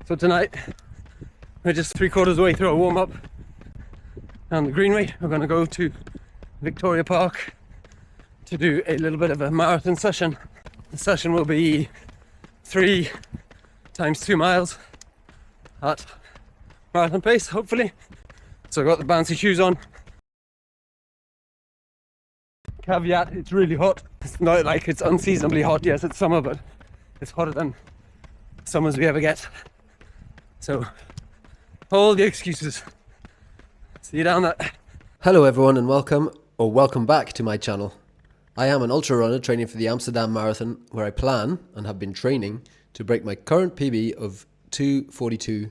So tonight, we're just 3/4 of the way through a warm-up on the Greenway. We're going to go to Victoria Park to do a little bit of a marathon session. The session will be 3 times 2 miles at marathon pace, hopefully. So I've got the bouncy shoes on. Caveat, it's really hot. It's not like it's unseasonably hot. Yes, it's summer, but it's hotter than summers we ever get. So, all the excuses. See you down there. Hello everyone and welcome back to my channel. I am an ultra runner training for the Amsterdam Marathon, where I plan and have been training to break my current PB of 2:42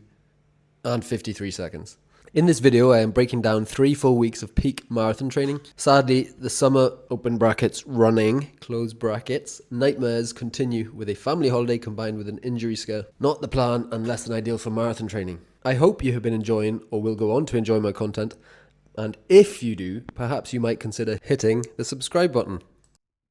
and 53 seconds. In this video I am breaking down 3 full weeks of peak marathon training. Sadly, the summer open brackets running close brackets nightmares continue with a family holiday combined with an injury scare. Not the plan and less than ideal for marathon training. I hope you have been enjoying or will go on to enjoy my content, and if you do, perhaps you might consider hitting the subscribe button.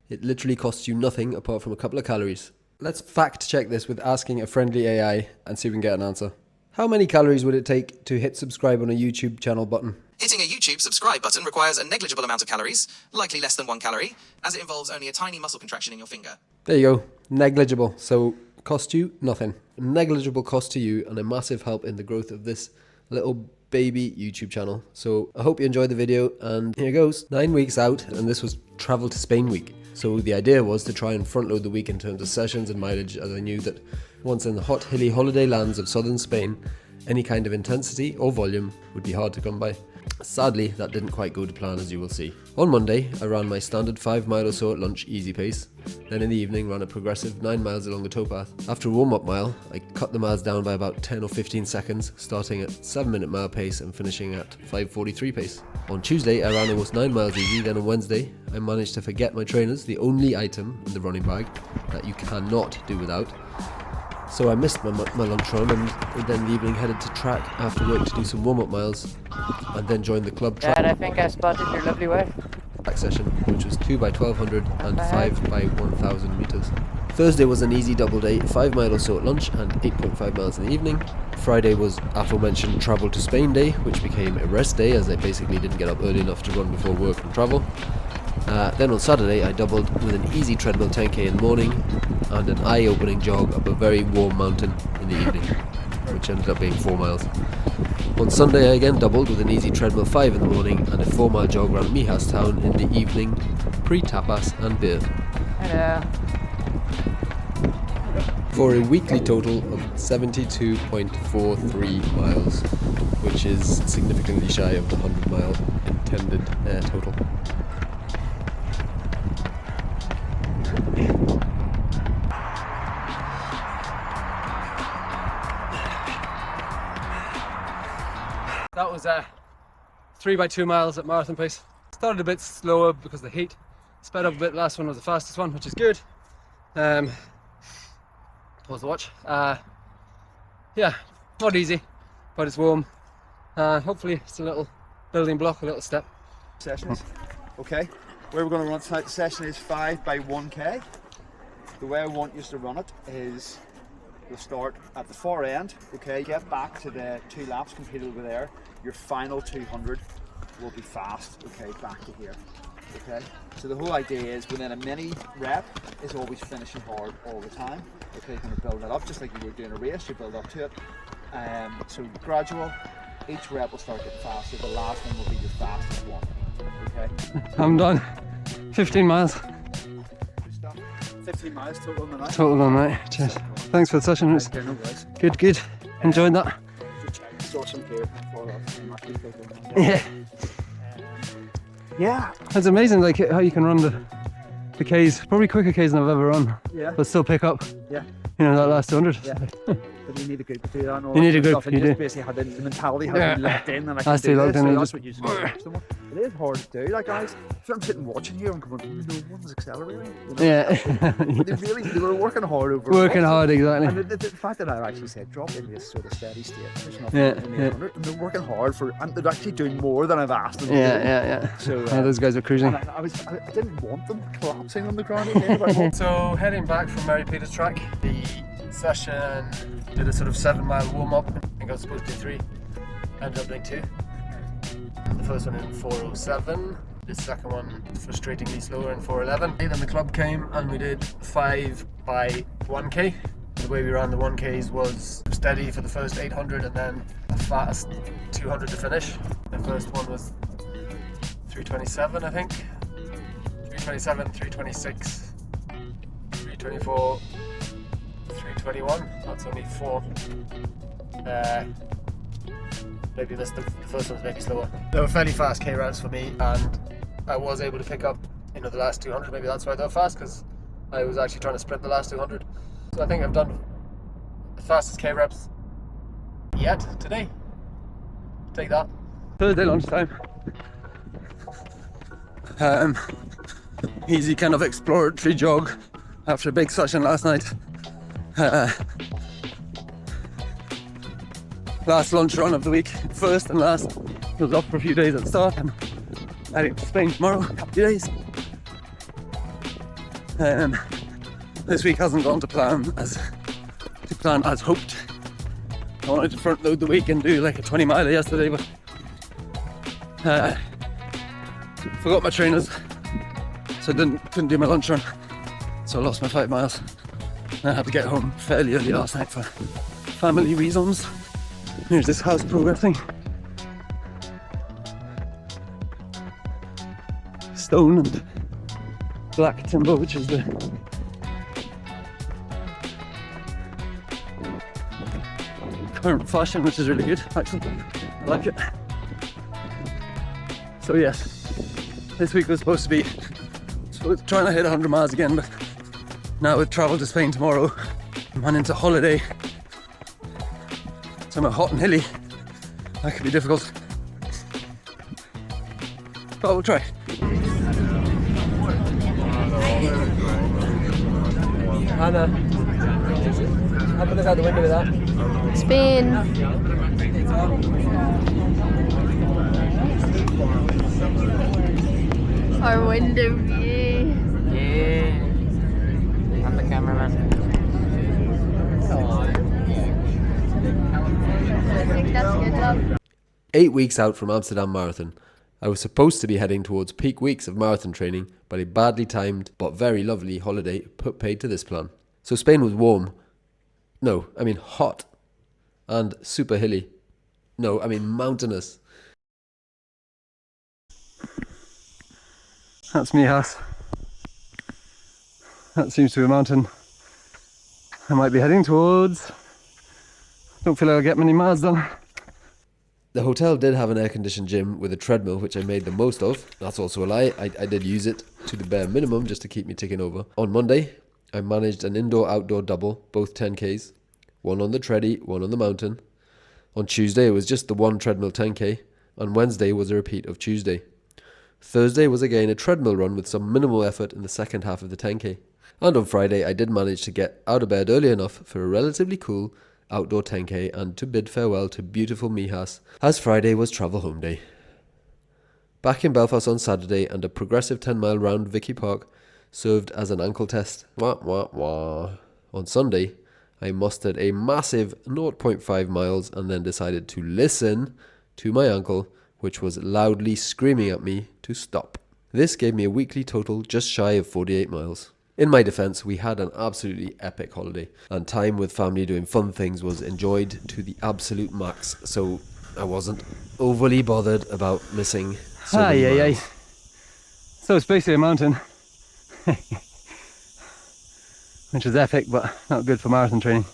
It literally costs you nothing apart from a couple of calories. Let's fact check this with asking a friendly AI and see if we can get an answer. How many calories would it take to hit subscribe on a YouTube channel button? Hitting a YouTube subscribe button requires a negligible amount of calories, likely less than 1 calorie, as it involves only a tiny muscle contraction in your finger. There you go. Negligible. So cost you nothing. A negligible cost to you and a massive help in the growth of this little baby YouTube channel. So I hope you enjoyed the video, and here goes. 9 weeks out, and this was travel to Spain week. So the idea was to try and front load the week in terms of sessions and mileage, as I knew that once in the hot, hilly holiday lands of southern Spain, any kind of intensity or volume would be hard to come by. Sadly, that didn't quite go to plan, as you will see. On Monday, I ran my standard 5 mile or so at lunch, easy pace. Then in the evening, ran a progressive 9 miles along the towpath. After a warm-up mile, I cut the miles down by about 10 or 15 seconds, starting at 7-minute mile pace and finishing at 5:43 pace. On Tuesday, I ran almost 9 miles easy. Then on Wednesday, I managed to forget my trainers, the only item in the running bag that you cannot do without. So I missed my lunch run, and then in the evening headed to track after work to do some warm-up miles, and then joined the club track. Dad, I think I spotted your lovely wife. Track session, which was 2 by 1200 and 5 by 1000 meters. Thursday was an easy double day, 5 mile or so at lunch and 8.5 miles in the evening. Friday was aforementioned travel to Spain day, which became a rest day as I basically didn't get up early enough to run before work and travel. Then on Saturday I doubled with an easy treadmill 10k in the morning and an eye-opening jog up a very warm mountain in the evening, which ended up being 4 miles. On Sunday I again doubled with an easy treadmill 5 in the morning and a 4 mile jog around Mijas town in the evening, pre-tapas and beer. Hello. For a weekly total of 72.43 miles, which is significantly shy of the 100 mile intended total. That was 3 by 2 miles at marathon pace. Started a bit slower because of the heat. Sped up a bit. Last one was the fastest one, which is good. Pause the watch. Yeah, not easy, but it's warm. Hopefully it's a little building block, a little step. Sessions. Okay, where we're going to run tonight, the session is 5 by 1k. The way I want you to run it is we'll start at the far end, okay, get back to the 2 laps completed over there. Your final 200 will be fast, okay, back to here, okay. So the whole idea is within a mini rep is always finishing hard all the time, okay. You're going to build that up just like you were doing a race, you build up to it. So gradual, each rep will start getting faster, the last one will be your fastest one, okay. I'm done. 15 miles. Good stuff. 15 miles total on the night. Total on night. Cheers. Thanks for the session. It was Okay, no worries. good. Enjoyed that. Saw some gear before that. Yeah. Yeah. It's amazing like how you can run the Ks, probably quicker Ks than I've ever run, Yeah. but still pick up, Yeah. that last 200. Yeah. But you need a group to do that. And all You need that a group, stuff, and you just do. basically had the mentality has Yeah. been locked in, and I Has can to be do locked this, in so and that's just- what you just It is hard to do, like guys. So I'm sitting watching here and going, no one's accelerating. Yeah. But they were working hard over. Working months. hard, exactly. And the fact that I actually said drop into this sort of steady state, there's nothing Yeah, in the yeah. 800, and they're working hard and they're actually doing more than I've asked them to do. Yeah. So Those guys are cruising. and I didn't want them collapsing on the ground again. But So heading back from Mary Peter's track, the session Did a sort of 7 mile warm up. I think I was supposed to do 3. Ended up doing 2. The first one in 4:07. The second one frustratingly slower in 4:11. Then the club came and we did 5 by 1k. The way we ran the 1ks was steady for the first 800 and then a fast 200 to finish. The first one was 3:27, I think. 3:27, 3:26, 3:24, 3:21. That's only 4. Maybe the first one's maybe slower. They were fairly fast K routes for me, and I was able to pick up, the last 200. Maybe that's why they're fast, because I was actually trying to sprint the last 200. So I think I've done the fastest K reps yet today. Take that. Thursday lunchtime. Easy kind of exploratory jog after a big session last night. Last lunch run of the week, first and last. Was up for a few days at the start and heading to Spain tomorrow, a couple of days. This week hasn't gone to plan as hoped. I wanted to front load the week and do like a 20 miler yesterday, but forgot my trainers, so couldn't do my lunch run. So I lost my 5 miles. And I had to get home fairly early last night for family reasons. Here's this house progressing. Stone and black timber, which is the current fashion, which is really good, actually. I like it. So yes, this week was supposed to be trying to hit 100 miles again, but now with travel to Spain tomorrow, I'm on into holiday. Somewhere hot and hilly. That could be difficult. But we'll try. Hannah, have a look out the window with that. Spain. Our window view. Yeah. I'm the cameraman. I think that's good, love. 8 weeks out from Amsterdam Marathon. I was supposed to be heading towards peak weeks of marathon training, but a badly timed but very lovely holiday put paid to this plan. So Spain was warm. No, I mean hot. And super hilly. No, I mean mountainous. That's Mijas. That seems to be a mountain I might be heading towards. Don't feel like I'll get many miles done. The hotel did have an air-conditioned gym with a treadmill, which I made the most of. That's also a lie. I did use it to the bare minimum just to keep me ticking over. On Monday, I managed an indoor-outdoor double, both 10Ks. One on the treadie, one on the mountain. On Tuesday, it was just the one treadmill 10K. On Wednesday was a repeat of Tuesday. Thursday was again a treadmill run with some minimal effort in the second half of the 10K. And on Friday, I did manage to get out of bed early enough for a relatively cool outdoor 10K and to bid farewell to beautiful Mijas, as Friday was travel home day. Back in Belfast on Saturday, and a progressive 10-mile round Vicky Park served as an ankle test. Wah, wah, wah. On Sunday, I mustered a massive 0.5 miles and then decided to listen to my ankle, which was loudly screaming at me to stop. This gave me a weekly total just shy of 48 miles. In my defense, we had an absolutely epic holiday, and time with family doing fun things was enjoyed to the absolute max, so I wasn't overly bothered about missing so many miles. So it's basically a mountain, which is epic, but not good for marathon training.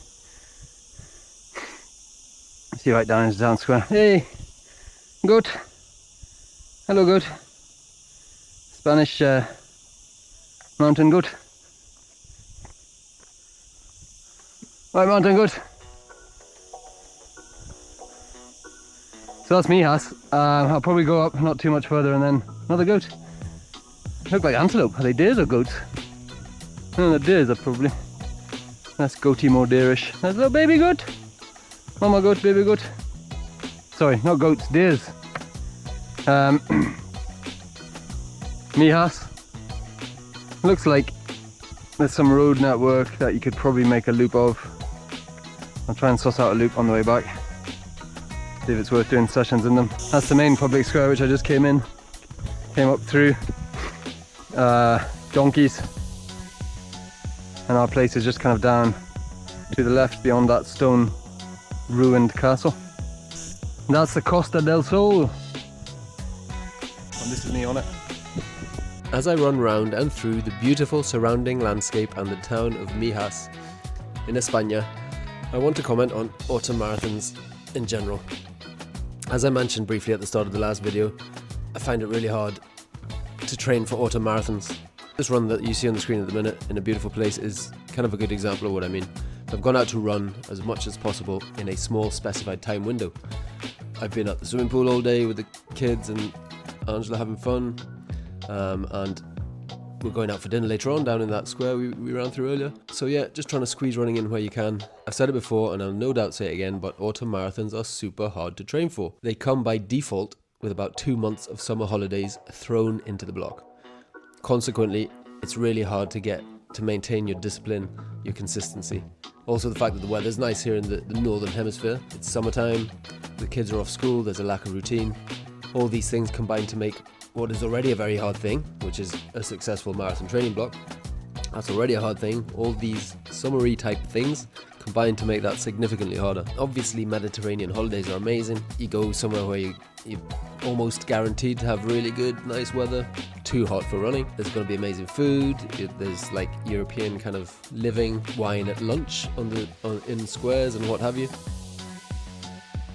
See right down into town square. Hey, goat. Hello, goat. Spanish mountain goat. Right, mountain goat. So that's Mijas. I'll probably go up not too much further and then another goat. Look like antelope. Are they deers or goats? No, the deers are probably. That's goaty, more deerish. There's a little baby goat. Mama goat, baby goat. Sorry, not goats, deers. Mijas. Looks like there's some road network that you could probably make a loop of. I'll try and suss out a loop on the way back. See if it's worth doing sessions in them. That's the main public square which I just came up through. Donkeys. And our place is just kind of down to the left beyond that stone ruined castle. And that's the Costa del Sol. And this is me on it. As I run round and through the beautiful surrounding landscape and the town of Mijas in España, I want to comment on autumn marathons in general. As I mentioned briefly at the start of the last video, I find it really hard to train for autumn marathons. This run that you see on the screen at the minute in a beautiful place is kind of a good example of what I mean. I've gone out to run as much as possible in a small specified time window. I've been at the swimming pool all day with the kids and Angela having fun, and we're going out for dinner later on down in that square we ran through earlier. So yeah, just trying to squeeze running in where you can. I've said it before and I'll no doubt say it again, but autumn marathons are super hard to train for. They come by default with about 2 months of summer holidays thrown into the block. Consequently, it's really hard to maintain your discipline, your consistency. Also the fact that the weather's nice here in the northern hemisphere. It's summertime, the kids are off school, there's a lack of routine. All these things combine to make what is already a very hard thing, which is a successful marathon training block. That's already a hard thing. All these summery type things combine to make that significantly harder. Obviously Mediterranean holidays are amazing. You go somewhere where you're almost guaranteed to have really good, nice weather. Too hot for running. There's going to be amazing food. There's like European kind of living, wine at lunch in squares and what have you.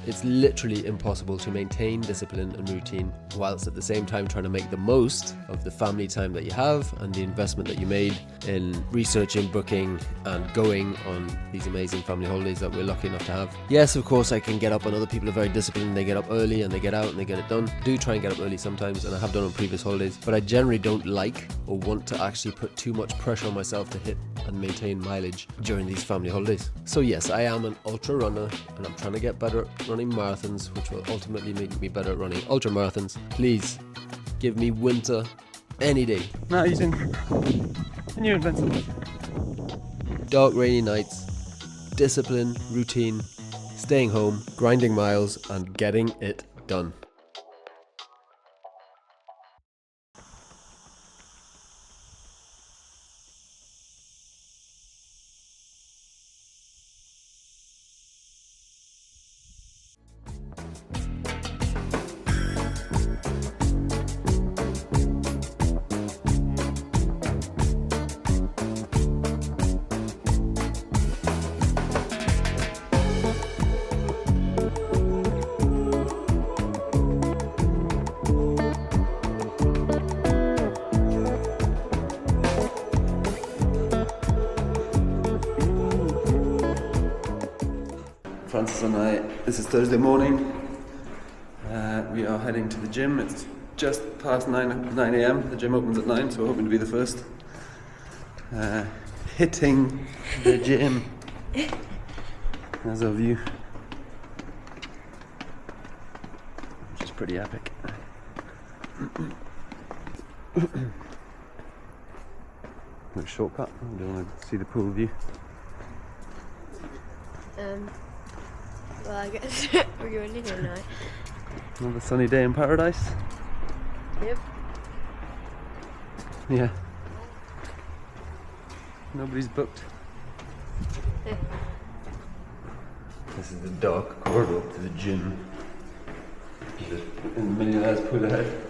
It's literally impossible to maintain discipline and routine whilst at the same time trying to make the most of the family time that you have and the investment that you made in researching, booking and going on these amazing family holidays that we're lucky enough to have. Yes, of course I can get up and other people are very disciplined. They get up early and they get out and they get it done. I do try and get up early sometimes, and I have done on previous holidays, but I generally don't like or want to actually put too much pressure on myself to hit and maintain mileage during these family holidays. So yes, I am an ultra runner and I'm trying to get better at running marathons, which will ultimately make me better at running ultra marathons. Please give me winter any day. Not using the new invincible. Dark rainy nights, discipline, routine, staying home, grinding miles and getting it done. Francis and I, this is Thursday morning. We are heading to the gym. It's just past 9 a.m. The gym opens at 9, so we're hoping to be the first. Hitting the gym. There's our view. Which is pretty epic. Quick shortcut. I don't want to see the pool view. Well, I guess we're going in here now. Another sunny day in paradise. Yep. Yeah. Nobody's booked. This is the dark corridor to the gym. Just in the millionaire's pool ahead.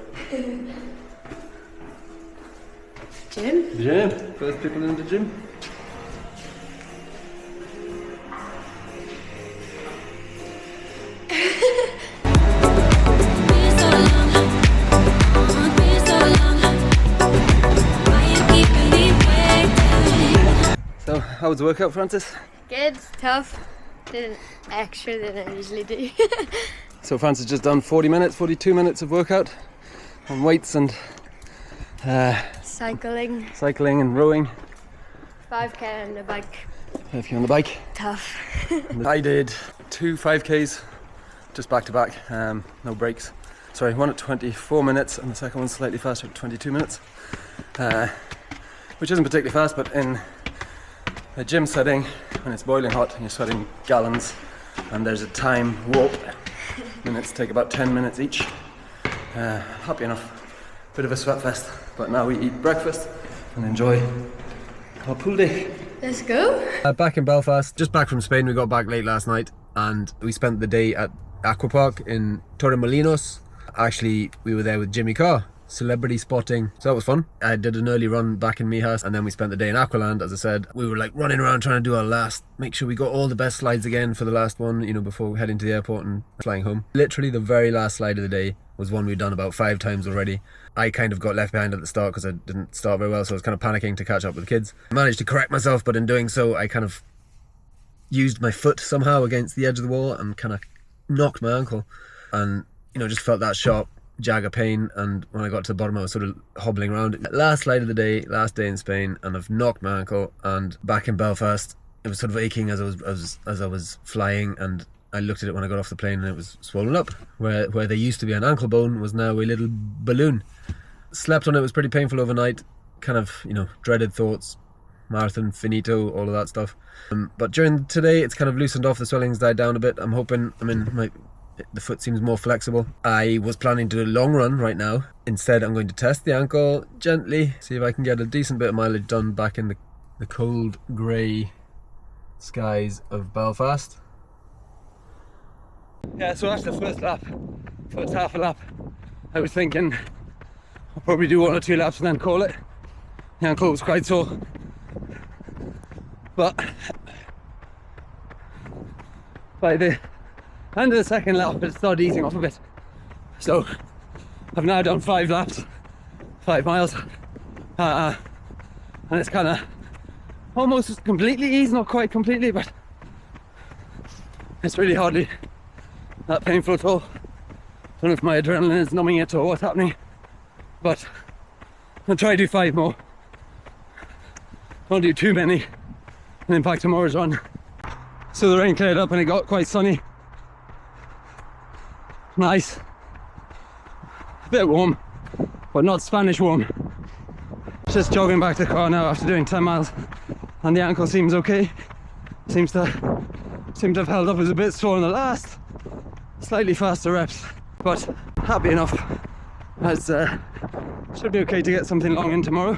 Gym? Gym. First people in the gym. So, how was the workout, Francis? Good, tough. Did extra than I usually do. So Francis just done 42 minutes of workout on weights and Cycling, cycling and rowing. 5k on the bike. If you're on the bike. Tough. I did 2 5Ks just back to back, no breaks. Sorry, one at 24 minutes and the second one slightly faster at 22 minutes. Which isn't particularly fast, but in a gym setting when it's boiling hot and you're sweating gallons, and there's a time warp. Minutes take about 10 minutes each. Happy enough. Bit of a sweat fest, but now we eat breakfast and enjoy our pool day. Let's go. Back in Belfast, just back from Spain. We got back late last night and we spent the day at Aquapark in Torremolinos. Actually, we were there with Jimmy Carr, celebrity spotting, so that was fun. I did an early run back in Mijas, and then we spent the day in Aqualand. As I said, we were like running around trying to do our last, make sure we got all the best slides again for the last one, you know, before heading to the airport and flying home. Literally the very last slide of the day was one we'd done about 5 times already. I kind of got left behind at the start because I didn't start very well, so I was kind of panicking to catch up with the kids. I managed to correct myself, but in doing so I kind of used my foot somehow against the edge of the wall and kind of knocked my ankle, and you know, just felt that sharp jag of pain. And when I got to the bottom I was sort of hobbling around. Last slide of the day, last day in Spain, and I've knocked my ankle. And back in Belfast it was sort of aching as I was flying, and I looked at it when I got off the plane and it was swollen up. Where there used to be an ankle bone was now a little balloon. Slept on it, was pretty painful overnight. Kind of, you know, dreaded thoughts, marathon finito, all of that stuff. But during today it's kind of loosened off, the swelling's died down a bit. I'm hoping, the foot seems more flexible. I was planning to do a long run right now. Instead I'm going to test the ankle gently, see if I can get a decent bit of mileage done back in the cold grey skies of Belfast. Yeah, so after the first half a lap, I was thinking I'll probably do 1 or 2 laps and then call it. The ankle was quite sore, but by the end of the second lap it started easing off a bit. So I've now done 5 laps, 5 miles, and it's kind of almost completely eased, not quite completely, but it's really hardly that painful at all. Don't know if my adrenaline is numbing it or what's happening, but I'll try to do 5 more. Don't do too many, and then back tomorrow's run. So the rain cleared up and it got quite sunny. Nice. A bit warm, but not Spanish warm. Just jogging back to the car now after doing 10 miles, and the ankle seems okay. Seems to have held up. It was a bit sore in the last slightly faster reps, but happy enough, as should be okay to get something long in tomorrow.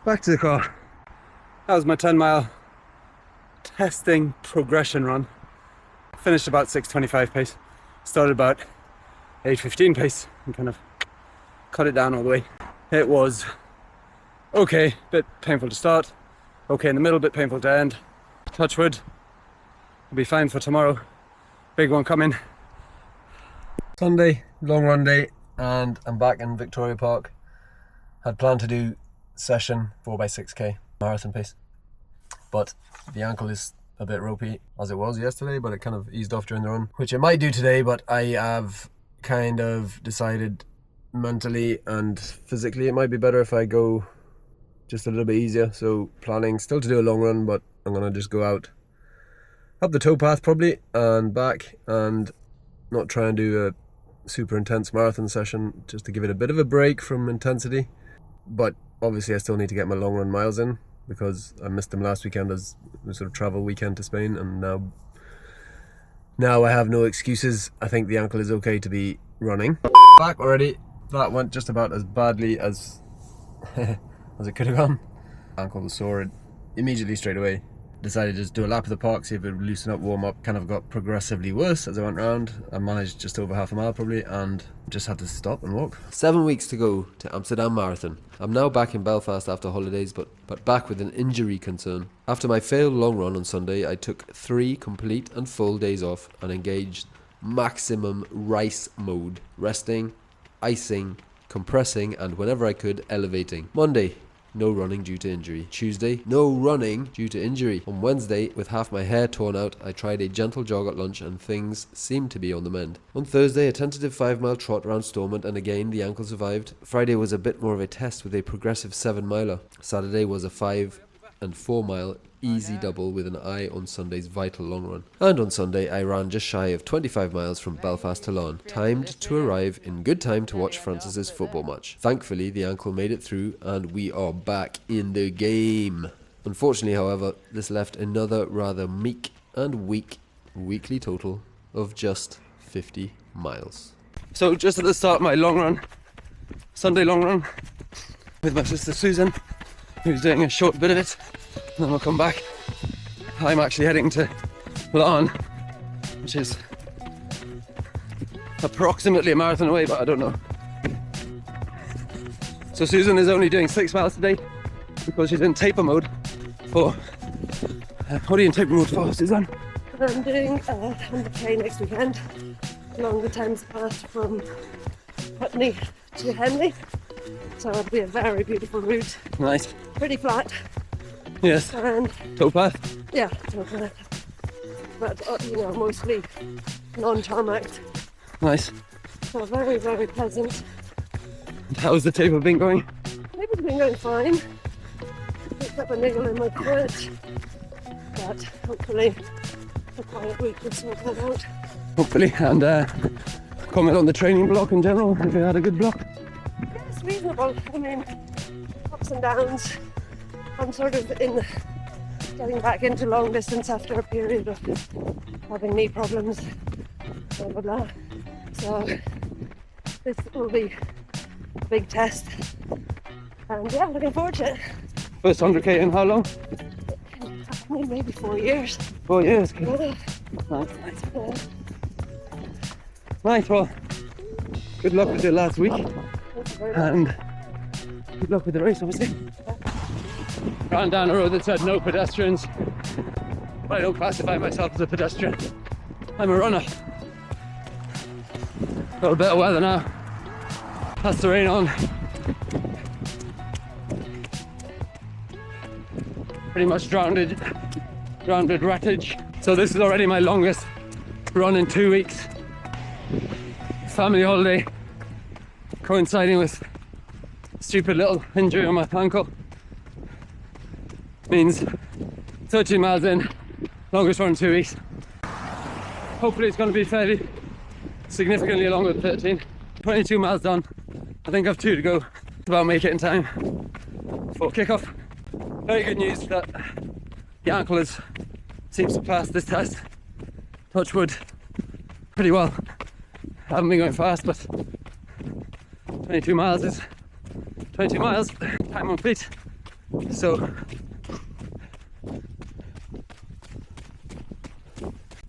Back to the car. That was my 10-mile testing progression run. Finished about 6:25 pace, started about 8:15 pace, and kind of cut it down all the way. It was okay, bit painful to start, okay in the middle, bit painful to end. Touch wood, I'll be fine for tomorrow. Big one coming. Sunday, long run day, and I'm back in Victoria Park. Had planned to do session 4x6k marathon pace, but the ankle is a bit ropey as it was yesterday, but it kind of eased off during the run, which it might do today, but I have kind of decided mentally and physically it might be better if I go just a little bit easier. So planning still to do a long run, but I'm gonna just go out up the towpath probably and back, and not try and do a super intense marathon session, just to give it a bit of a break from intensity. But obviously I still need to get my long run miles in, because I missed them last weekend as a sort of travel weekend to Spain, and now I have no excuses. I think the ankle is okay to be running. Back already. That went just about as badly as as it could have gone. Ankle was sore immediately straight away. Decided to just do a lap of the park, see if it would loosen up, warm up. Kind of got progressively worse as I went round. I managed just over half a mile probably, and just had to stop and walk. 7 weeks to go to Amsterdam Marathon. I'm now back in Belfast after holidays, but back with an injury concern. After my failed long run on Sunday, I took 3 complete and full days off and engaged maximum rice mode. Resting, icing, compressing, and whenever I could, elevating. Monday, no running due to injury. Tuesday, no running due to injury. On Wednesday, with half my hair torn out, I tried a gentle jog at lunch and things seemed to be on the mend. On Thursday, a tentative 5-mile trot around Stormont, and again the ankle survived. Friday was a bit more of a test with a progressive 7-miler. Saturday was a 5 and 4 mile easy double with an eye on Sunday's vital long run. And on Sunday I ran just shy of 25 miles from Belfast to Lawn, timed to arrive in good time to watch Francis's football match. Thankfully the ankle made it through and we are back in the game. Unfortunately, however, this left another rather meek and weak weekly total of just 50 miles. So just at the start of my long run, Sunday long run, with my sister Susan, who's doing a short bit of it, and then we'll come back. I'm actually heading to Lawn, which is approximately a marathon away, but I don't know. So Susan is only doing 6 miles today because she's in taper mode for... what are you in taper mode for, Susan? I'm doing 100k next weekend along the Thames path from Putney to Henley. So it'll be a very beautiful route. Nice. Pretty flat. Yes. And Towpath. yeah, towpath. But you know, mostly non-tarmacked. Nice. So very, very pleasant. And how's the taper been going? Maybe it's been going fine. Picked up a niggle in my foot. But hopefully a quiet week will sort that out. Hopefully. And comment on the training block in general, if you had a good block. It's reasonable. I mean, ups and downs. I'm sort of getting back into long distance after a period of having knee problems, blah blah blah. So this will be a big test. And yeah, looking forward to it. First 100k in how long? I mean, maybe 4 years. 4 years. Yeah. Nice, nice. Right, well, good luck with your last week. Thank you very much. And good luck with the race, obviously. Ran down a road that said no pedestrians, but I don't classify myself as a pedestrian. I'm a runner. Got a bit of weather now. Has the rain on. Pretty much drowned rattage. So this is already my longest run in 2 weeks. Family holiday, coinciding with stupid little injury on my ankle. Means 13 miles in, longest run in 2 weeks. Hopefully it's going to be fairly significantly longer than 13. 22 miles done. I think I've 2 to go. About make it in time for kickoff. Very good news that the ankle seems to pass this test. Touch wood pretty well. Haven't been going fast, but 22 miles is 22 miles, time on feet. So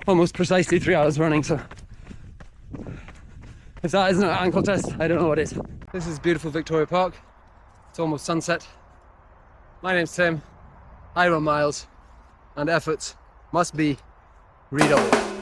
almost precisely 3 hours running, so if that isn't an ankle test, I don't know what is. This is beautiful Victoria Park. It's almost sunset. My name's Tim. I run miles, and efforts must be redoubled.